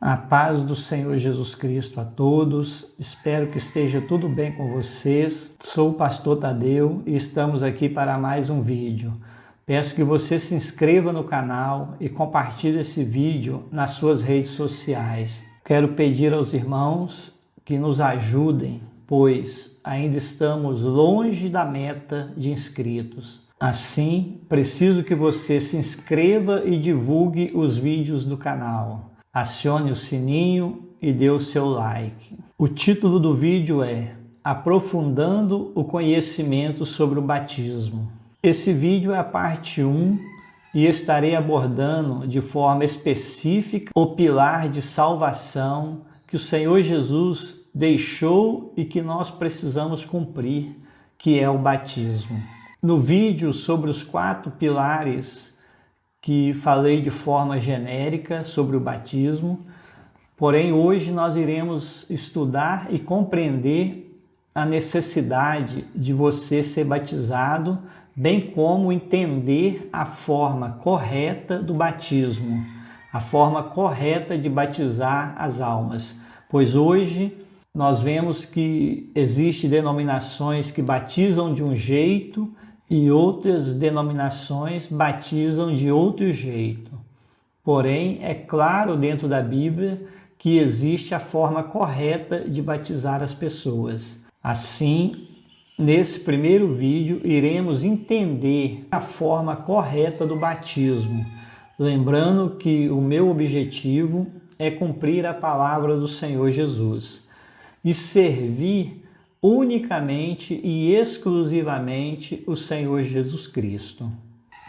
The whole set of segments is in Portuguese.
A paz do Senhor Jesus Cristo a todos, espero que esteja tudo bem com vocês. Sou o pastor Tadeu e estamos aqui para mais um vídeo. Peço que você se inscreva no canal e compartilhe esse vídeo nas suas redes sociais. Quero pedir aos irmãos que nos ajudem, pois ainda estamos longe da meta de inscritos. Assim, preciso que você se inscreva e divulgue os vídeos do canal. Acione o sininho e dê o seu like. O título do vídeo é Aprofundando o conhecimento sobre o batismo. Esse vídeo é a parte 1 e estarei abordando de forma específica o pilar de salvação que o Senhor Jesus deixou e que nós precisamos cumprir, que é o batismo. No vídeo sobre os 4 pilares que falei de forma genérica sobre o batismo, porém hoje nós iremos estudar e compreender a necessidade de você ser batizado, bem como entender a forma correta do batismo, a forma correta de batizar as almas, pois hoje nós vemos que existem denominações que batizam de um jeito e outras denominações batizam de outro jeito. Porém, é claro dentro da Bíblia que existe a forma correta de batizar as pessoas. Assim, nesse primeiro vídeo, iremos entender a forma correta do batismo, lembrando que o meu objetivo é cumprir a palavra do Senhor Jesus e servir unicamente e exclusivamente o Senhor Jesus Cristo,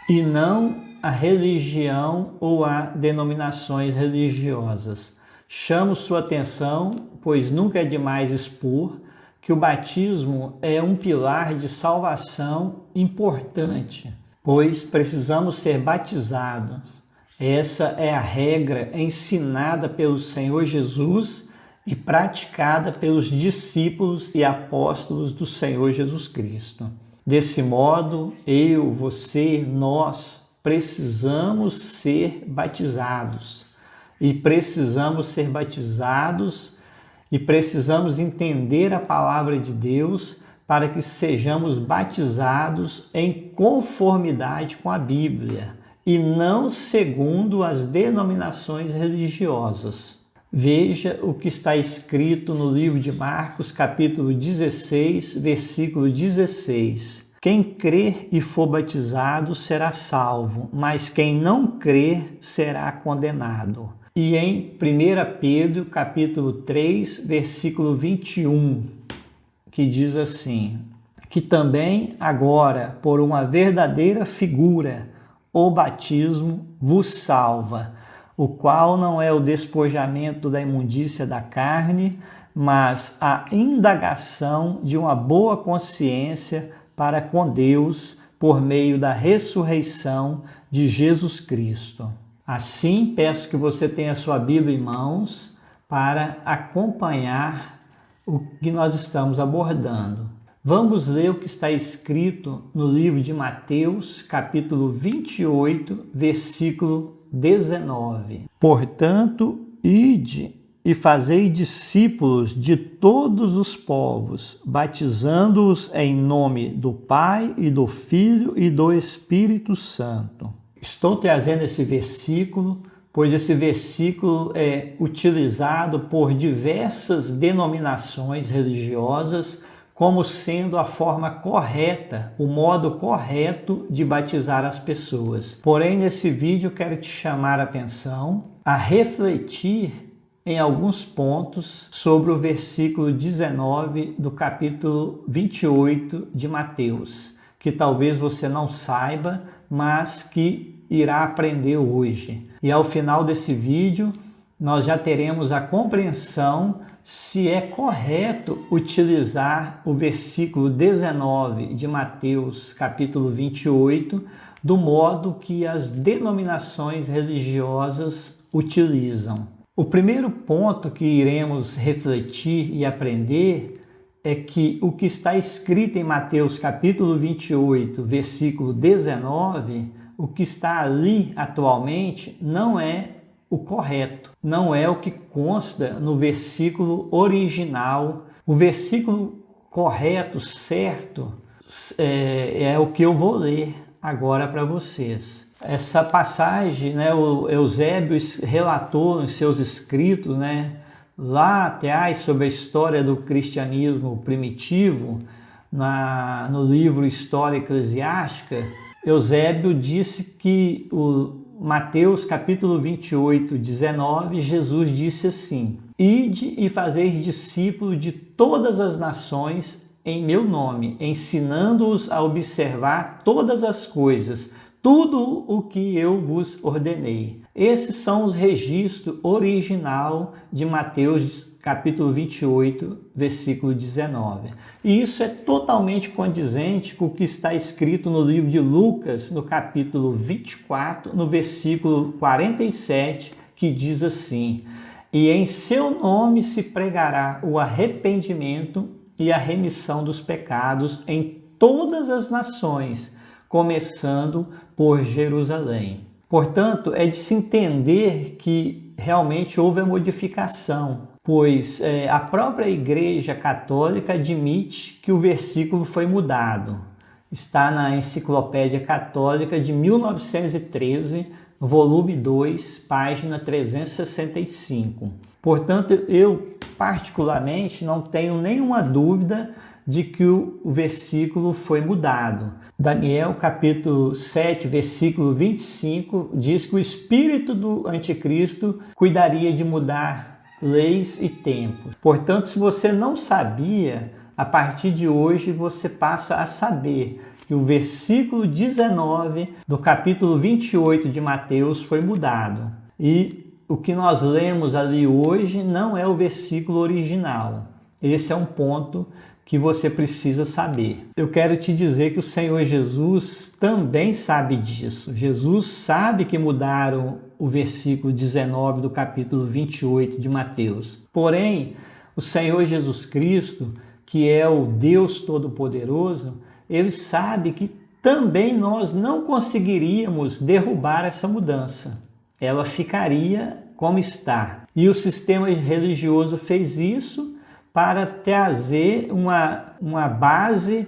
e não a religião ou a denominações religiosas. Chamo sua atenção, pois nunca é demais expor, que o batismo é um pilar de salvação importante, pois precisamos ser batizados. Essa é a regra ensinada pelo Senhor Jesus e praticada pelos discípulos e apóstolos do Senhor Jesus Cristo. Desse modo, eu, você, nós precisamos ser batizados. E precisamos ser batizados e precisamos entender a palavra de Deus para que sejamos batizados em conformidade com a Bíblia e não segundo as denominações religiosas. Veja o que está escrito no livro de Marcos, capítulo 16, versículo 16. Quem crer e for batizado será salvo, mas quem não crer será condenado. E em 1 Pedro, capítulo 3, versículo 21, que diz assim: que também agora, por uma verdadeira figura, o batismo vos salva, o qual não é o despojamento da imundícia da carne, mas a indagação de uma boa consciência para com Deus por meio da ressurreição de Jesus Cristo. Assim, peço que você tenha sua Bíblia em mãos para acompanhar o que nós estamos abordando. Vamos ler o que está escrito no livro de Mateus, capítulo 28, versículo 19. Portanto, ide e fazei discípulos de todos os povos, batizando-os em nome do Pai e do Filho e do Espírito Santo. Estou trazendo esse versículo, pois esse versículo é utilizado por diversas denominações religiosas como sendo a forma correta, o modo correto de batizar as pessoas. Porém, nesse vídeo eu quero te chamar a atenção a refletir em alguns pontos sobre o versículo 19 do capítulo 28 de Mateus, que talvez você não saiba, mas que irá aprender hoje. E ao final desse vídeo, nós já teremos a compreensão se é correto utilizar o versículo 19 de Mateus, capítulo 28, do modo que as denominações religiosas utilizam. O primeiro ponto que iremos refletir e aprender é que o que está escrito em Mateus, capítulo 28, versículo 19, o que está ali atualmente não é o correto, não é o que consta no versículo original. O versículo correto, certo, é o que eu vou ler agora para vocês. Essa passagem, né, o Eusébio relatou em seus escritos, né, lá atrás, sobre a história do cristianismo primitivo, no livro História Eclesiástica. Eusébio disse que Mateus capítulo 28, 19, Jesus disse assim: Ide e fazei discípulos de todas as nações em meu nome, ensinando-os a observar todas as coisas, tudo o que eu vos ordenei. Esses são os registros original de Mateus capítulo 28, versículo 19. E isso é totalmente condizente com o que está escrito no livro de Lucas, no capítulo 24, no versículo 47, que diz assim: E em seu nome se pregará o arrependimento e a remissão dos pecados em todas as nações, começando por Jerusalém. Portanto, é de se entender que realmente houve a modificação, pois a própria Igreja Católica admite que o versículo foi mudado. Está na Enciclopédia Católica de 1913, volume 2, página 365. Portanto, eu particularmente não tenho nenhuma dúvida de que o versículo foi mudado. Daniel capítulo 7, versículo 25, diz que o espírito do anticristo cuidaria de mudar leis e tempos. Portanto, se você não sabia, a partir de hoje você passa a saber que o versículo 19 do capítulo 28 de Mateus foi mudado. E o que nós lemos ali hoje não é o versículo original. Esse é um ponto que você precisa saber. Eu quero te dizer que o Senhor Jesus também sabe disso. Jesus sabe que mudaram o versículo 19 do capítulo 28 de Mateus. Porém, o Senhor Jesus Cristo, que é o Deus Todo-Poderoso, ele sabe que também nós não conseguiríamos derrubar essa mudança. Ela ficaria como está. E o sistema religioso fez isso para trazer uma base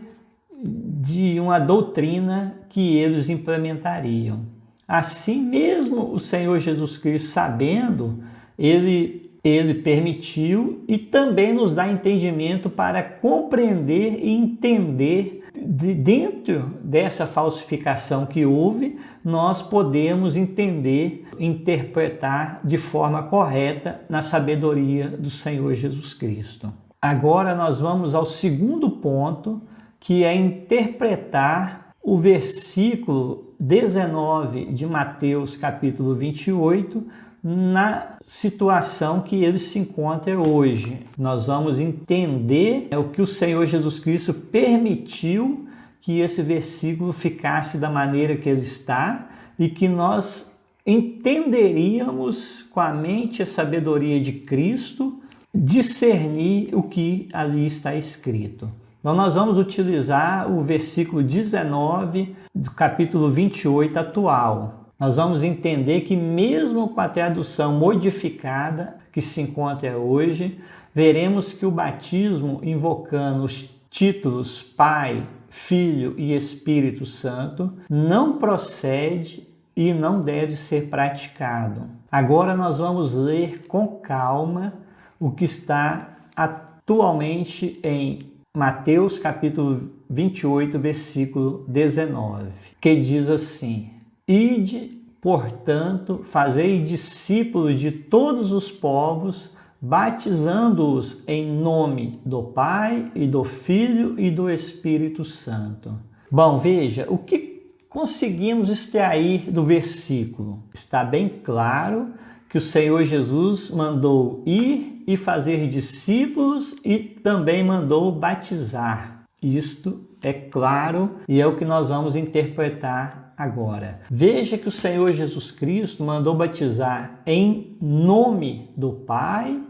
de uma doutrina que eles implementariam. Assim mesmo, o Senhor Jesus Cristo, sabendo, ele permitiu e também nos dá entendimento para compreender e entender dentro dessa falsificação que houve, nós podemos entender, interpretar de forma correta na sabedoria do Senhor Jesus Cristo. Agora nós vamos ao segundo ponto, que é interpretar o versículo 19 de Mateus capítulo 28 na situação que ele se encontra hoje. Nós vamos entender o que o Senhor Jesus Cristo permitiu que esse versículo ficasse da maneira que ele está e que nós entenderíamos com a mente e a sabedoria de Cristo discernir o que ali está escrito. Então nós vamos utilizar o versículo 19 do capítulo 28 atual. Nós vamos entender que mesmo com a tradução modificada que se encontra hoje, veremos que o batismo invocando os títulos Pai, Filho e Espírito Santo não procede e não deve ser praticado. Agora nós vamos ler com calma o que está atualmente em Mateus capítulo 28, versículo 19, que diz assim: Ide, portanto, fazei discípulos de todos os povos, batizando-os em nome do Pai e do Filho e do Espírito Santo. Bom, veja, o que conseguimos extrair do versículo? Está bem claro que o Senhor Jesus mandou ir e fazer discípulos e também mandou batizar. Isto é claro e é o que nós vamos interpretar agora. Veja que o Senhor Jesus Cristo mandou batizar em nome do Pai,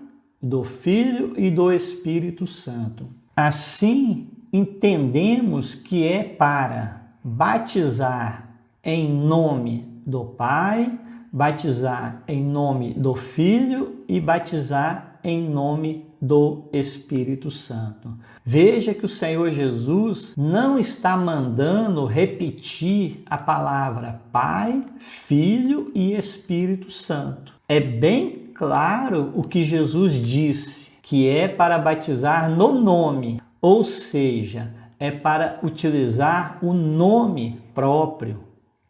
do Filho e do Espírito Santo. Assim, entendemos que é para batizar em nome do Pai, batizar em nome do Filho e batizar em nome do Espírito Santo. Veja que o Senhor Jesus não está mandando repetir a palavra Pai, Filho e Espírito Santo. É bem claro o que Jesus disse, que é para batizar no nome, ou seja, é para utilizar o nome próprio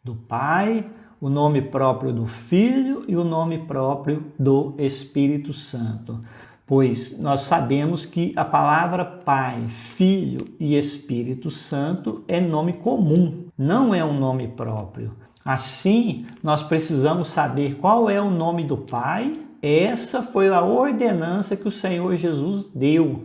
do Pai, o nome próprio do Filho e o nome próprio do Espírito Santo. Pois nós sabemos que a palavra Pai, Filho e Espírito Santo é nome comum, não é um nome próprio. Assim, nós precisamos saber qual é o nome do Pai. Essa foi a ordenança que o Senhor Jesus deu,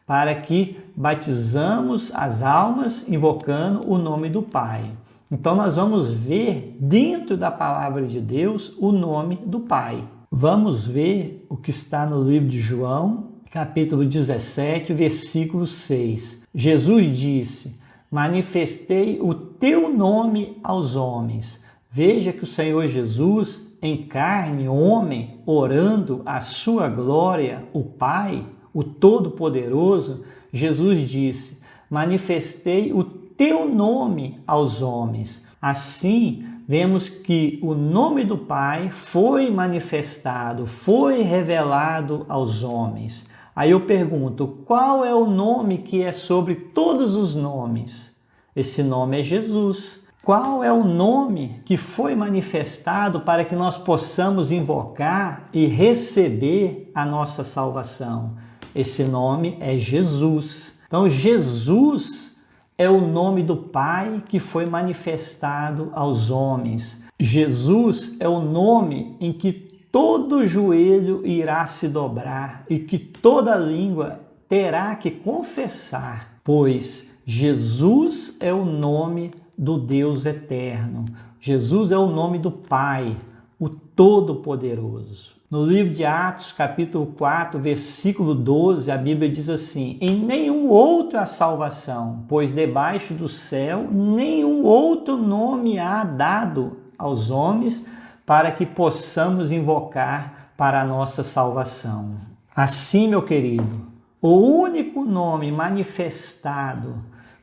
para que batizamos as almas invocando o nome do Pai. Então nós vamos ver dentro da palavra de Deus o nome do Pai. Vamos ver o que está no livro de João, capítulo 17, versículo 6. Jesus disse: manifestei o teu nome aos homens. Veja que o Senhor Jesus, em carne, homem, orando a sua glória, o Pai, o Todo-Poderoso, Jesus disse: manifestei o teu nome aos homens. Assim, vemos que o nome do Pai foi manifestado, foi revelado aos homens. Aí eu pergunto, qual é o nome que é sobre todos os nomes? Esse nome é Jesus. Qual é o nome que foi manifestado para que nós possamos invocar e receber a nossa salvação? Esse nome é Jesus. Então, Jesus é o nome do Pai que foi manifestado aos homens. Jesus é o nome em que todo joelho irá se dobrar e que toda língua terá que confessar, pois Jesus é o nome do Deus eterno. Jesus é o nome do Pai, o Todo-Poderoso. No livro de Atos, capítulo 4, versículo 12, a Bíblia diz assim: em nenhum outro há salvação, pois debaixo do céu nenhum outro nome há dado aos homens para que possamos invocar para a nossa salvação. Assim, meu querido, o único nome manifestado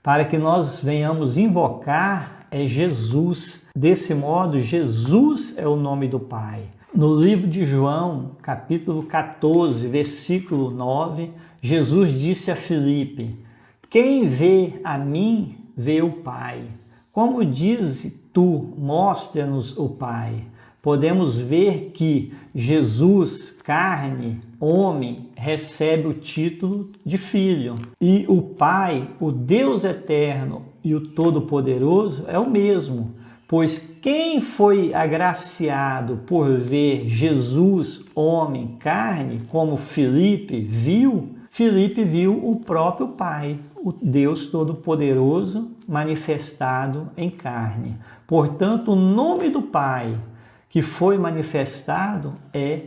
para que nós venhamos invocar é Jesus. Desse modo, Jesus é o nome do Pai. No livro de João, capítulo 14, versículo 9, Jesus disse a Filipe: quem vê a mim, vê o Pai. Como diz tu, mostra-nos o Pai. Podemos ver que Jesus, carne, homem, recebe o título de filho. E o Pai, o Deus eterno e o Todo-Poderoso é o mesmo. Pois quem foi agraciado por ver Jesus, homem, carne, como Filipe viu o próprio Pai, o Deus Todo-Poderoso manifestado em carne. Portanto, o nome do Pai que foi manifestado é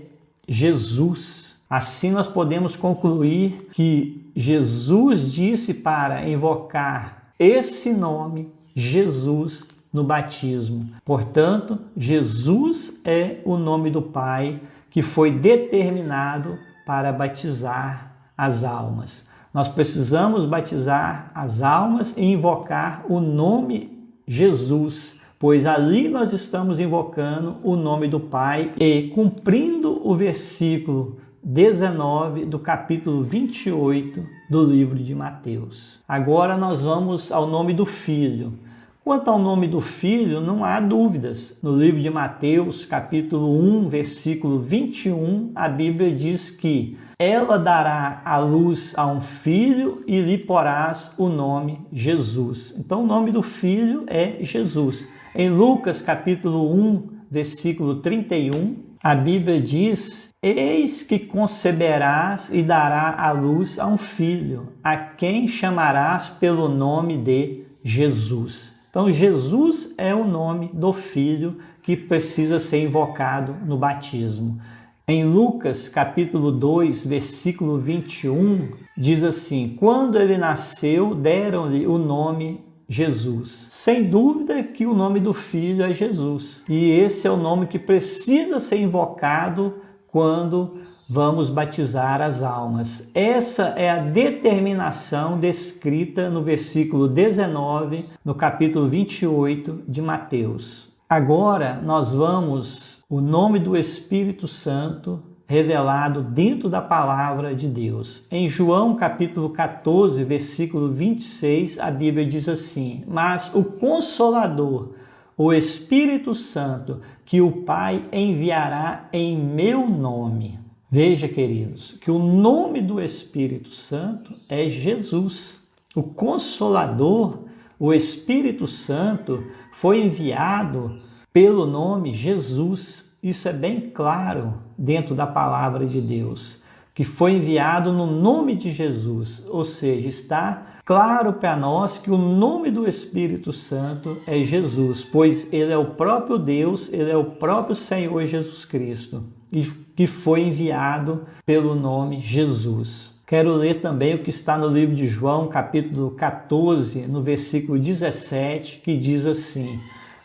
Jesus. Assim nós podemos concluir que Jesus disse para invocar esse nome, Jesus, no batismo. Portanto, Jesus é o nome do Pai que foi determinado para batizar as almas. Nós precisamos batizar as almas e invocar o nome Jesus, pois ali nós estamos invocando o nome do Pai e cumprindo o versículo 19 do capítulo 28 do livro de Mateus. Agora nós vamos ao nome do Filho. Quanto ao nome do Filho, não há dúvidas. No livro de Mateus, capítulo 1, versículo 21, a Bíblia diz que ela dará à luz a um filho e lhe porás o nome Jesus. Então o nome do Filho é Jesus. Em Lucas, capítulo 1, versículo 31, a Bíblia diz: eis que conceberás e dará à luz a um filho, a quem chamarás pelo nome de Jesus. Então, Jesus é o nome do Filho que precisa ser invocado no batismo. Em Lucas, capítulo 2, versículo 21, diz assim: quando ele nasceu, deram-lhe o nome Jesus. Sem dúvida que o nome do Filho é Jesus. E esse é o nome que precisa ser invocado quando vamos batizar as almas. Essa é a determinação descrita no versículo 19, no capítulo 28 de Mateus. Agora nós vamos o nome do Espírito Santo revelado dentro da palavra de Deus. Em João capítulo 14, versículo 26, a Bíblia diz assim: mas o Consolador, o Espírito Santo, que o Pai enviará em meu nome. Veja, queridos, que o nome do Espírito Santo é Jesus. O Consolador, o Espírito Santo, foi enviado pelo nome Jesus. Isso é bem claro dentro da palavra de Deus, que foi enviado no nome de Jesus. Ou seja, está claro para nós que o nome do Espírito Santo é Jesus, pois ele é o próprio Deus, ele é o próprio Senhor Jesus Cristo, e que foi enviado pelo nome Jesus. Quero ler também o que está no livro de João, capítulo 14, no versículo 17, que diz assim: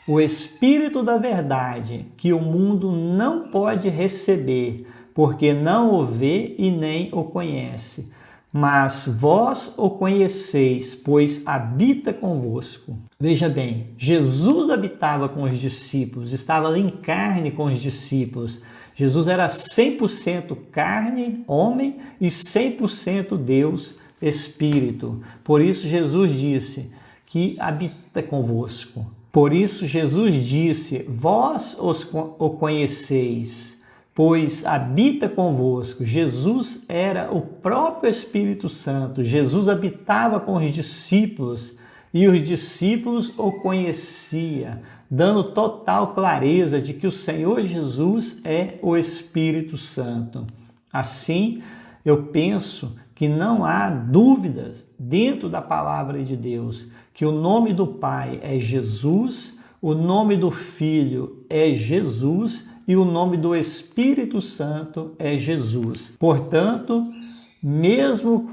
o Espírito da verdade, que o mundo não pode receber, porque não o vê e nem o conhece. Mas vós o conheceis, pois habita convosco. Veja bem, Jesus habitava com os discípulos, estava ali em carne com os discípulos. Jesus era 100% carne, homem, e 100% Deus, Espírito. Por isso Jesus disse que habita convosco. Por isso Jesus disse: vós o conheceis, pois habita convosco. Jesus era o próprio Espírito Santo. Jesus habitava com os discípulos e os discípulos o conheciam, dando total clareza de que o Senhor Jesus é o Espírito Santo. Assim, eu penso que não há dúvidas dentro da palavra de Deus que o nome do Pai é Jesus, o nome do Filho é Jesus e o nome do Espírito Santo é Jesus. Portanto, mesmo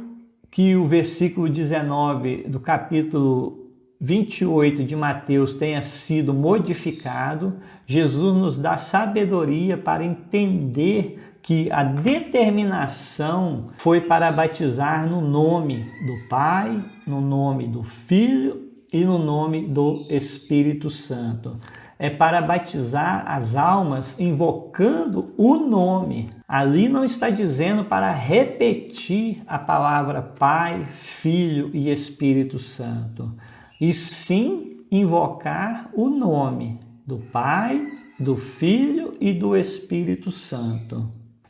que o versículo 19 do capítulo 28 de Mateus tenha sido modificado, Jesus nos dá sabedoria para entender que a determinação foi para batizar no nome do Pai, no nome do Filho e no nome do Espírito Santo. É para batizar as almas invocando o nome. Ali não está dizendo para repetir a palavra Pai, Filho e Espírito Santo, e sim invocar o nome do Pai, do Filho e do Espírito Santo.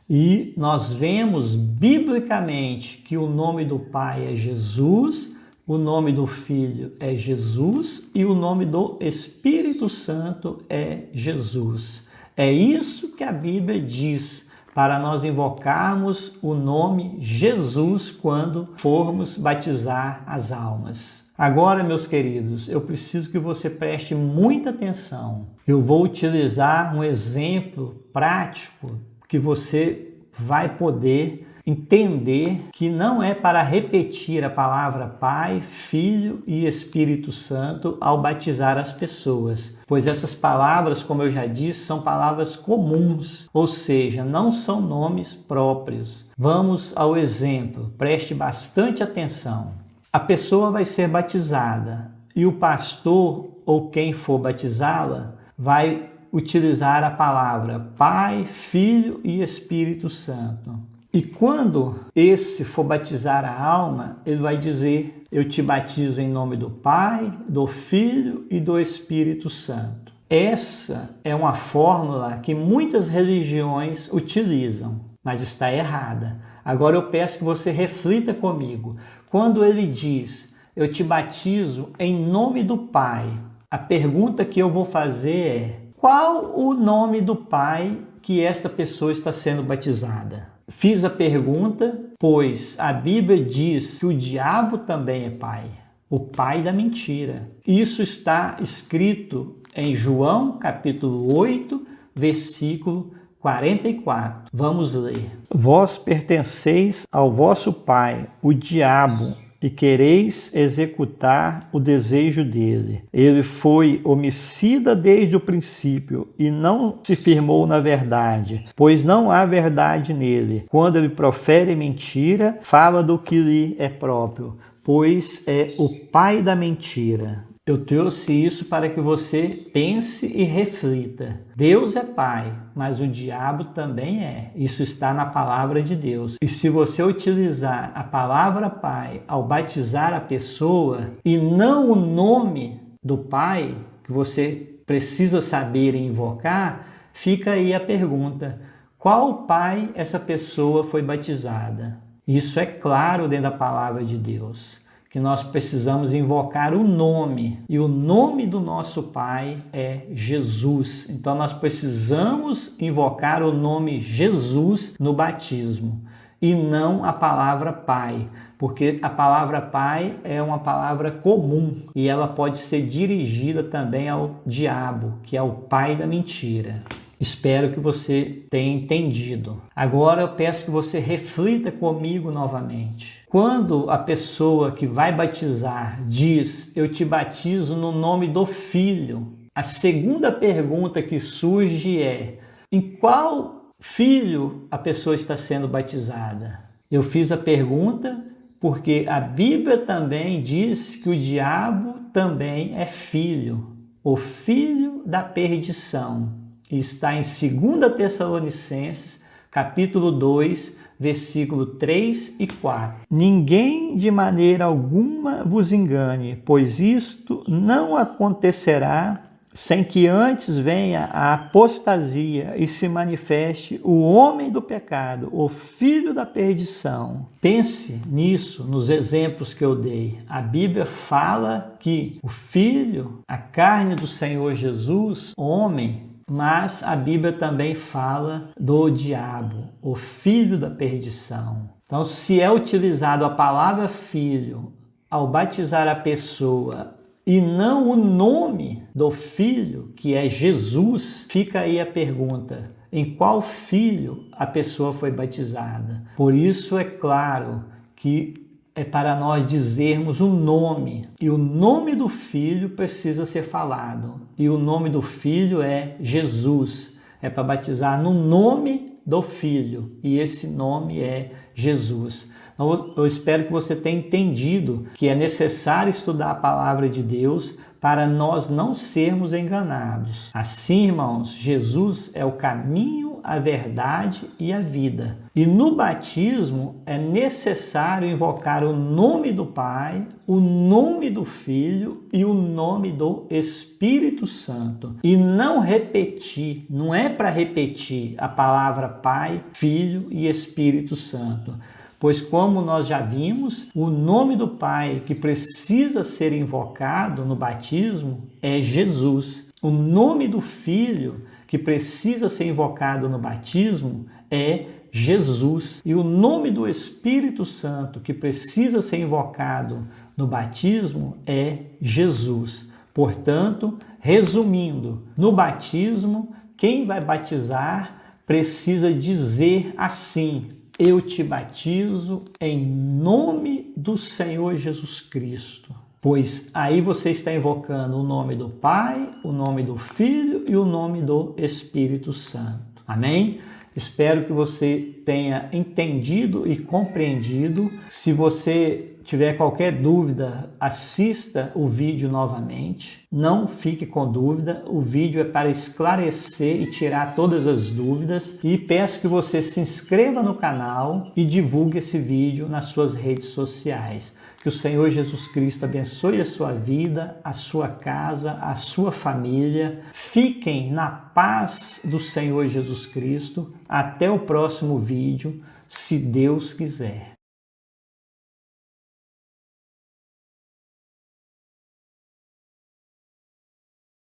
E nós vemos biblicamente que o nome do Pai é Jesus, o nome do Filho é Jesus e o nome do Espírito Santo é Jesus. É isso que a Bíblia diz para nós invocarmos o nome Jesus quando formos batizar as almas. Agora, meus queridos, eu preciso que você preste muita atenção. Eu vou utilizar um exemplo prático que você vai poder entender que não é para repetir a palavra Pai, Filho e Espírito Santo ao batizar as pessoas, pois essas palavras, como eu já disse, são palavras comuns, ou seja, não são nomes próprios. Vamos ao exemplo, preste bastante atenção. A pessoa vai ser batizada e o pastor ou quem for batizá-la vai utilizar a palavra Pai, Filho e Espírito Santo. E quando esse for batizar a alma, ele vai dizer: eu te batizo em nome do Pai, do Filho e do Espírito Santo. Essa é uma fórmula que muitas religiões utilizam, mas está errada. Agora eu peço que você reflita comigo. Quando ele diz: eu te batizo em nome do Pai, a pergunta que eu vou fazer é: qual o nome do Pai que esta pessoa está sendo batizada? Fiz a pergunta, pois a Bíblia diz que o diabo também é pai, o pai da mentira. Isso está escrito em João, capítulo 8, versículo 44. Vamos ler. Vós pertenceis ao vosso pai, o diabo, e quereis executar o desejo dele. Ele foi homicida desde o princípio e não se firmou na verdade, pois não há verdade nele. Quando ele profere mentira, fala do que lhe é próprio, pois é o pai da mentira. Eu trouxe isso para que você pense e reflita. Deus é pai, mas o diabo também é. Isso está na palavra de Deus. E se você utilizar a palavra pai ao batizar a pessoa e não o nome do pai que você precisa saber e invocar, fica aí a pergunta: qual pai essa pessoa foi batizada? Isso é claro dentro da palavra de Deus, que nós precisamos invocar o nome, e o nome do nosso Pai é Jesus. Então nós precisamos invocar o nome Jesus no batismo e não a palavra Pai, porque a palavra Pai é uma palavra comum e ela pode ser dirigida também ao diabo, que é o pai da mentira. Espero que você tenha entendido. Agora eu peço que você reflita comigo novamente. Quando a pessoa que vai batizar diz: eu te batizo no nome do Filho, a segunda pergunta que surge é: em qual filho a pessoa está sendo batizada? Eu fiz a pergunta porque a Bíblia também diz que o diabo também é filho, o filho da perdição. Está em 2 Tessalonicenses, capítulo 2, versículo 3 e 4. Ninguém de maneira alguma vos engane, pois isto não acontecerá sem que antes venha a apostasia e se manifeste o homem do pecado, o filho da perdição. Pense nisso, nos exemplos que eu dei. A Bíblia fala que o filho, a carne do Senhor Jesus, homem, mas a Bíblia também fala do diabo, o filho da perdição. Então, se é utilizado a palavra filho ao batizar a pessoa e não o nome do filho, que é Jesus, fica aí a pergunta: em qual filho a pessoa foi batizada? Por isso é claro que é para nós dizermos o nome, e o nome do Filho precisa ser falado, e o nome do Filho é Jesus. É para batizar no nome do Filho, e esse nome é Jesus. Então, eu espero que você tenha entendido que é necessário estudar a palavra de Deus para nós não sermos enganados. Assim, irmãos, Jesus é o caminho, a verdade e a vida. E no batismo é necessário invocar o nome do Pai, o nome do Filho e o nome do Espírito Santo. E não repetir, não é para repetir a palavra Pai, Filho e Espírito Santo. Pois, como nós já vimos, o nome do Pai que precisa ser invocado no batismo é Jesus. O nome do Filho que precisa ser invocado no batismo é Jesus. E o nome do Espírito Santo que precisa ser invocado no batismo é Jesus. Portanto, resumindo, no batismo, quem vai batizar precisa dizer assim: eu te batizo em nome do Senhor Jesus Cristo. Pois aí você está invocando o nome do Pai, o nome do Filho e o nome do Espírito Santo. Amém? Espero que você tenha entendido e compreendido. Se você tiver qualquer dúvida, assista o vídeo novamente. Não fique com dúvida, o vídeo é para esclarecer e tirar todas as dúvidas. E peço que você se inscreva no canal e divulgue esse vídeo nas suas redes sociais. Que o Senhor Jesus Cristo abençoe a sua vida, a sua casa, a sua família. Fiquem na paz do Senhor Jesus Cristo. Até o próximo vídeo, se Deus quiser.